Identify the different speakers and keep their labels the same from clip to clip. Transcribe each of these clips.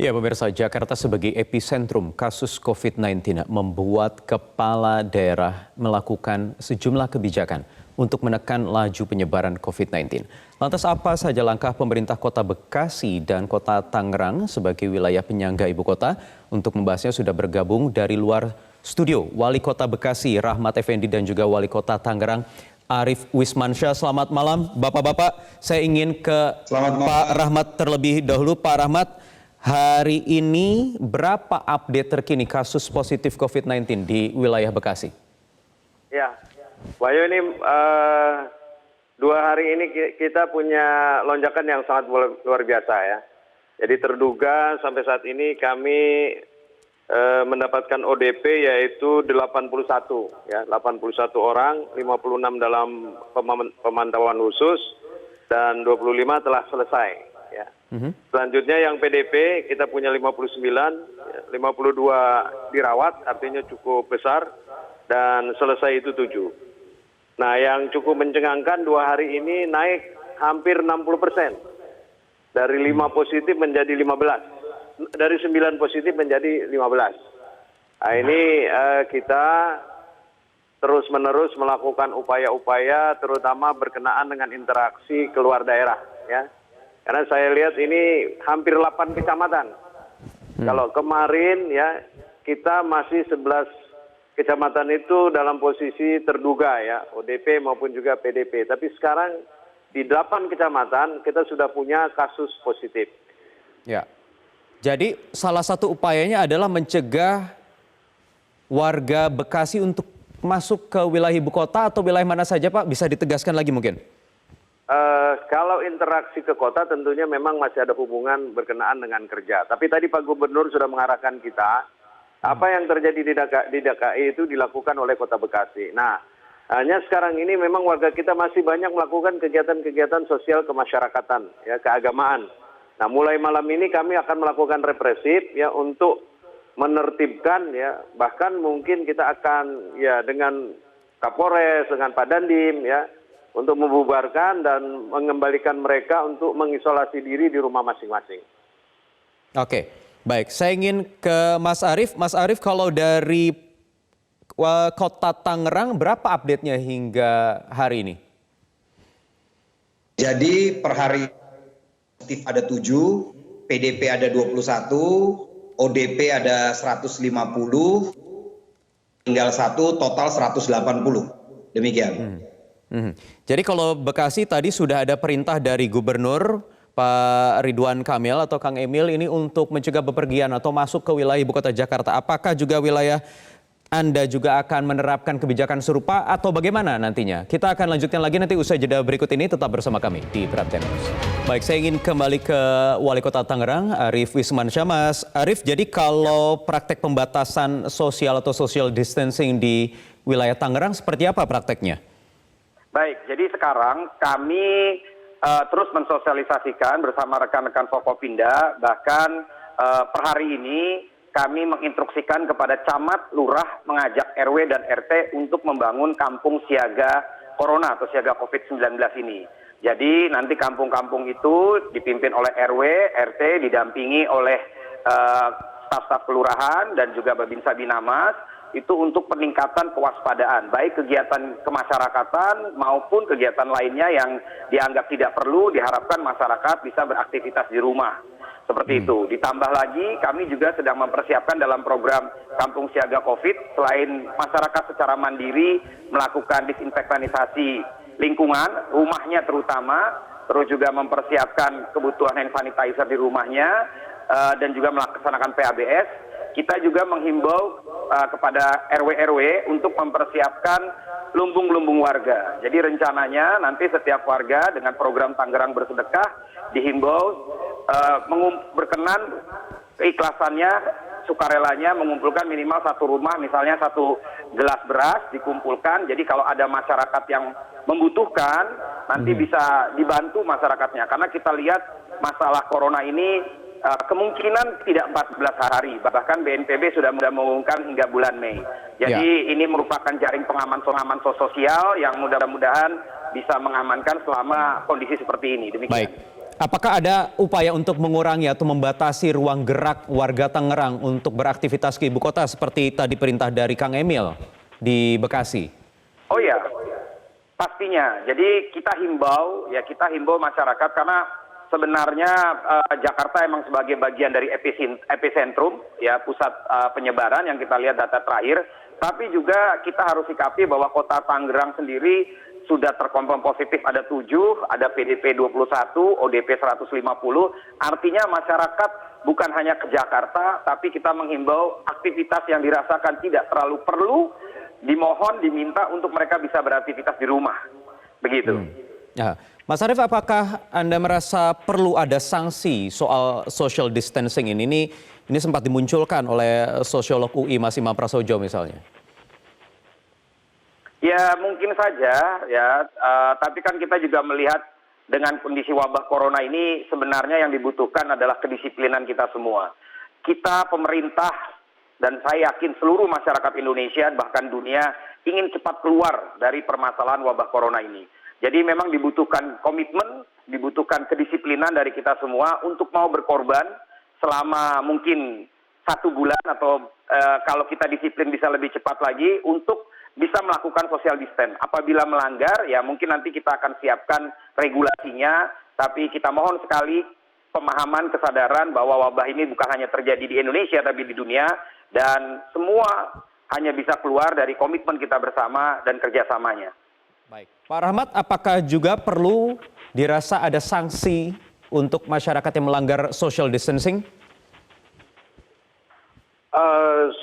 Speaker 1: Ya, pemirsa, Jakarta sebagai epicentrum kasus COVID-19 membuat kepala daerah melakukan sejumlah kebijakan untuk menekan laju penyebaran COVID-19. Lantas apa saja langkah pemerintah Kota Bekasi dan Kota Tangerang sebagai wilayah penyangga ibu kota? Untuk membahasnya sudah bergabung dari luar studio Wali Kota Bekasi Rahmat Effendi dan juga Wali Kota Tangerang Arief Wismansyah. Selamat malam Bapak-bapak. Saya ingin ke Pak Rahmat terlebih dahulu. Pak Rahmat, hari ini berapa update terkini kasus positif COVID-19 di wilayah Bekasi?
Speaker 2: Ya, Wahyu, ini 2 hari ini kita punya lonjakan yang sangat luar biasa ya. Jadi terduga sampai saat ini kami mendapatkan ODP yaitu 81 ya, 81 orang, 56 dalam pemantauan khusus dan 25 telah selesai. Ya. Selanjutnya yang PDP kita punya 59, 52 dirawat, artinya cukup besar, dan selesai itu 7. Nah, yang cukup mencengangkan 2 hari ini naik hampir 60%. Dari 5 positif menjadi 15. Dari 9 positif menjadi 15. Nah, ini kita terus-menerus melakukan upaya-upaya terutama berkenaan dengan interaksi keluar daerah ya. Karena saya lihat ini hampir 8 kecamatan. Kalau kemarin ya kita masih 11 kecamatan itu dalam posisi terduga ya, ODP maupun juga PDP. Tapi sekarang di 8 kecamatan kita sudah punya kasus positif.
Speaker 1: Ya. Jadi salah satu upayanya adalah mencegah warga Bekasi untuk masuk ke wilayah ibu kota atau wilayah mana saja, Pak? Bisa ditegaskan lagi mungkin?
Speaker 2: Kalau interaksi ke kota tentunya memang masih ada hubungan berkenaan dengan kerja. Tapi tadi Pak Gubernur sudah mengarahkan kita, apa yang terjadi di DKI itu dilakukan oleh Kota Bekasi. Nah, hanya sekarang ini memang warga kita masih banyak melakukan kegiatan-kegiatan sosial kemasyarakatan, ya, keagamaan. Nah, mulai malam ini kami akan melakukan represif ya untuk menertibkan ya, bahkan mungkin kita akan ya dengan Kapolres, dengan Pak Dandim ya, untuk membubarkan dan mengembalikan mereka untuk mengisolasi diri di rumah masing-masing.
Speaker 1: Oke, baik. Saya ingin ke Mas Arief. Mas Arief, kalau dari Kota Tangerang berapa update-nya hingga hari ini?
Speaker 3: Jadi per hari positif ada 7, PDP ada 21, ODP ada 150, tinggal 1, total 180. Demikian.
Speaker 1: Jadi kalau Bekasi tadi sudah ada perintah dari Gubernur Pak Ridwan Kamil atau Kang Emil ini untuk mencegah bepergian atau masuk ke wilayah ibu kota Jakarta. Apakah juga wilayah Anda juga akan menerapkan kebijakan serupa atau bagaimana nantinya? Kita akan lanjutkan lagi nanti usai jeda berikut ini, tetap bersama kami di Prime News. Baik, saya ingin kembali ke Wali Kota Tangerang, Arief Wismansyah. Mas Arief, jadi kalau praktek pembatasan sosial atau social distancing di wilayah Tangerang seperti apa prakteknya?
Speaker 4: Baik, jadi sekarang kami terus mensosialisasikan bersama rekan-rekan Forkopimda, bahkan per hari ini kami menginstruksikan kepada camat, lurah mengajak RW dan RT untuk membangun kampung siaga corona atau siaga COVID-19 ini. Jadi nanti kampung-kampung itu dipimpin oleh RW, RT, didampingi oleh staf-staf kelurahan dan juga Babinsa Binamas, itu untuk peningkatan kewaspadaan, baik kegiatan kemasyarakatan maupun kegiatan lainnya yang dianggap tidak perlu, diharapkan masyarakat bisa beraktivitas di rumah. Seperti itu. Ditambah lagi kami juga sedang mempersiapkan dalam program Kampung Siaga COVID, selain masyarakat secara mandiri melakukan disinfektanisasi lingkungan, rumahnya terutama, terus juga mempersiapkan kebutuhan hand sanitizer di rumahnya, dan juga melaksanakan PABS. Kita juga menghimbau kepada RW-RW untuk mempersiapkan lumbung-lumbung warga. Jadi rencananya nanti setiap warga dengan program Tangerang Bersedekah dihimbau berkenan keikhlasannya, sukarelanya mengumpulkan minimal 1 rumah, misalnya 1 gelas beras dikumpulkan. Jadi kalau ada masyarakat yang membutuhkan, nanti bisa dibantu masyarakatnya. Karena kita lihat masalah corona ini kemungkinan tidak 14 hari, bahkan BNPB sudah mengumumkan hingga bulan Mei. Jadi ini merupakan jaring pengaman sosial yang mudah-mudahan bisa mengamankan selama kondisi seperti ini. Demikian.
Speaker 1: Baik. Apakah ada upaya untuk mengurangi atau membatasi ruang gerak warga Tangerang untuk beraktivitas ke ibu kota seperti tadi perintah dari Kang Emil di Bekasi?
Speaker 4: Oh ya, pastinya. Jadi kita himbau masyarakat karena sebenarnya Jakarta emang sebagai bagian dari epicentrum ya, pusat penyebaran yang kita lihat data terakhir. Tapi juga kita harus sikapi bahwa kota Tangerang sendiri sudah terkonfirm positif ada 7, ada PDP 21, ODP 150. Artinya masyarakat bukan hanya ke Jakarta, tapi kita menghimbau aktivitas yang dirasakan tidak terlalu perlu, dimohon, diminta untuk mereka bisa beraktivitas di rumah. Begitu.
Speaker 1: Ya. Mas Arief, apakah Anda merasa perlu ada sanksi soal social distancing ini? Ini sempat dimunculkan oleh sosiolog UI Mas Imam Prasojo misalnya.
Speaker 4: Ya mungkin saja ya, tapi kan kita juga melihat dengan kondisi wabah corona ini sebenarnya yang dibutuhkan adalah kedisiplinan kita semua. Kita pemerintah dan saya yakin seluruh masyarakat Indonesia bahkan dunia ingin cepat keluar dari permasalahan wabah corona ini. Jadi memang dibutuhkan komitmen, dibutuhkan kedisiplinan dari kita semua untuk mau berkorban selama mungkin 1 bulan atau kalau kita disiplin bisa lebih cepat lagi untuk bisa melakukan social distance. Apabila melanggar, ya mungkin nanti kita akan siapkan regulasinya, tapi kita mohon sekali pemahaman, kesadaran bahwa wabah ini bukan hanya terjadi di Indonesia, tapi di dunia, dan semua hanya bisa keluar dari komitmen kita bersama dan kerjasamanya.
Speaker 1: Baik, Pak Rahmat, apakah juga perlu dirasa ada sanksi untuk masyarakat yang melanggar social distancing?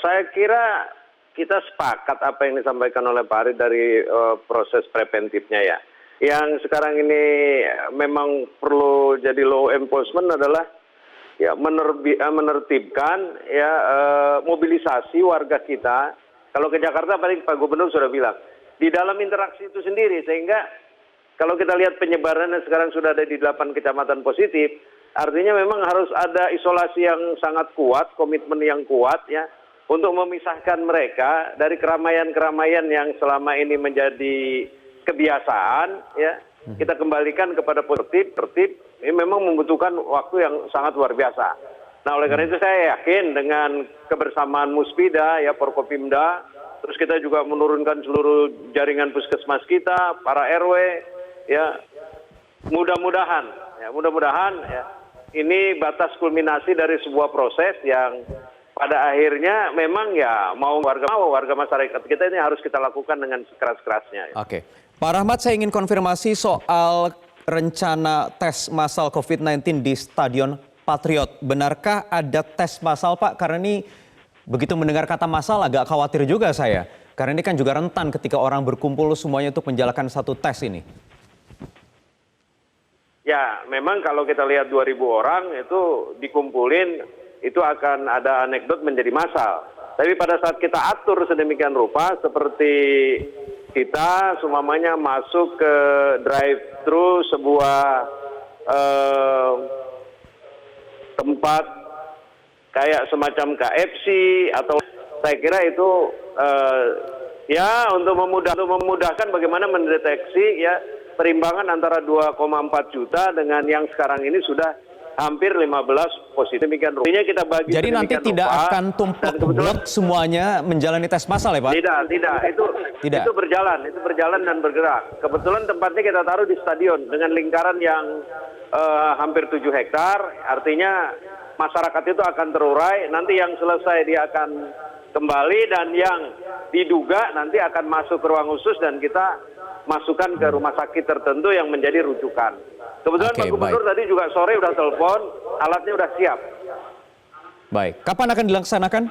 Speaker 2: Saya kira kita sepakat apa yang disampaikan oleh Pak Ari dari proses preventifnya ya. Yang sekarang ini memang perlu jadi law enforcement adalah ya menertibkan ya mobilisasi warga kita. Kalau ke Jakarta paling Pak Gubernur sudah bilang di dalam interaksi itu sendiri, sehingga kalau kita lihat penyebarannya sekarang sudah ada di 8 kecamatan positif, artinya memang harus ada isolasi yang sangat kuat, komitmen yang kuat ya, untuk memisahkan mereka dari keramaian-keramaian yang selama ini menjadi kebiasaan ya, kita kembalikan kepada tertib. Ini memang membutuhkan waktu yang sangat luar biasa. Nah, oleh karena itu saya yakin dengan kebersamaan Muspida ya, Forkopimda, terus kita juga menurunkan seluruh jaringan puskesmas kita, para RW ya, mudah-mudahan ya ini batas kulminasi dari sebuah proses yang pada akhirnya memang ya mau warga masyarakat kita ini harus kita lakukan dengan sekeras-kerasnya.
Speaker 1: Oke, Pak Rahmat, saya ingin konfirmasi soal rencana tes massal COVID-19 di Stadion Patriot. Benarkah ada tes massal, Pak? Karena ini begitu mendengar kata massal agak khawatir juga saya. Karena ini kan juga rentan ketika orang berkumpul semuanya untuk menjalankan satu tes ini.
Speaker 2: Ya, memang kalau kita lihat 2.000 orang itu dikumpulin, itu akan ada anekdot menjadi massal. Tapi pada saat kita atur sedemikian rupa, seperti kita semuanya masuk ke drive-thru sebuah tempat kayak semacam KFC, atau saya kira itu ya untuk memudahkan bagaimana mendeteksi ya perimbangan antara 2,4 juta dengan yang sekarang ini sudah hampir 15 positif. Demikian rupiahnya kita bagi.
Speaker 1: Jadi nanti tidak akan tumpuk blok semuanya menjalani tes massal ya Pak?
Speaker 2: Tidak. Itu berjalan dan bergerak. Kebetulan tempatnya kita taruh di stadion dengan lingkaran yang hampir 7 hektar. Artinya masyarakat itu akan terurai. Nanti yang selesai dia akan kembali, dan yang diduga nanti akan masuk ke ruang khusus dan kita masukkan ke rumah sakit tertentu yang menjadi rujukan. Kebetulan Pak Gubernur tadi juga sore udah telepon, alatnya udah siap.
Speaker 1: Baik, kapan akan dilaksanakan?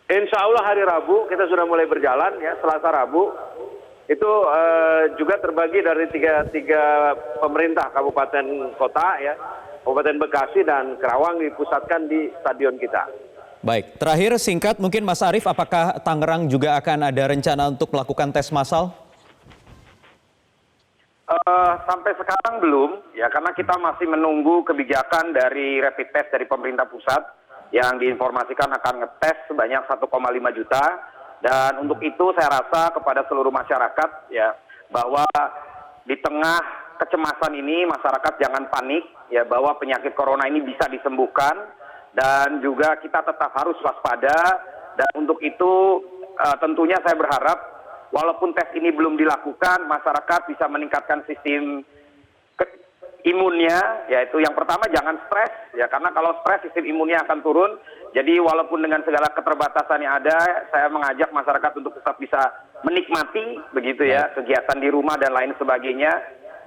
Speaker 2: Insya Allah hari Rabu kita sudah mulai berjalan ya, Selasa Rabu. Itu juga terbagi dari tiga pemerintah kabupaten kota ya, Kabupaten Bekasi dan Kerawang dipusatkan di stadion kita.
Speaker 1: Baik, terakhir singkat mungkin Mas Arief, apakah Tangerang juga akan ada rencana untuk melakukan tes massal?
Speaker 4: Sampai sekarang belum, ya karena kita masih menunggu kebijakan dari rapid test dari pemerintah pusat yang diinformasikan akan ngetes sebanyak 1,5 juta. Dan untuk itu saya rasa kepada seluruh masyarakat ya, bahwa di tengah kecemasan ini masyarakat jangan panik ya, bahwa penyakit corona ini bisa disembuhkan, dan juga kita tetap harus waspada. Dan untuk itu tentunya saya berharap walaupun tes ini belum dilakukan, masyarakat bisa meningkatkan sistem imunnya, yaitu yang pertama jangan stres ya, karena kalau stres sistem imunnya akan turun. Jadi walaupun dengan segala keterbatasan yang ada, saya mengajak masyarakat untuk tetap bisa menikmati begitu ya kegiatan di rumah dan lain sebagainya.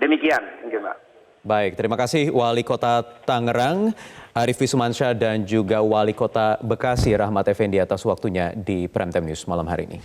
Speaker 4: Demikian, mungkin Mbak.
Speaker 1: Baik, terima kasih Wali Kota Tangerang, Arief Wismansyah, dan juga Wali Kota Bekasi, Rahmat Effendi, atas waktunya di Prime Time News malam hari ini.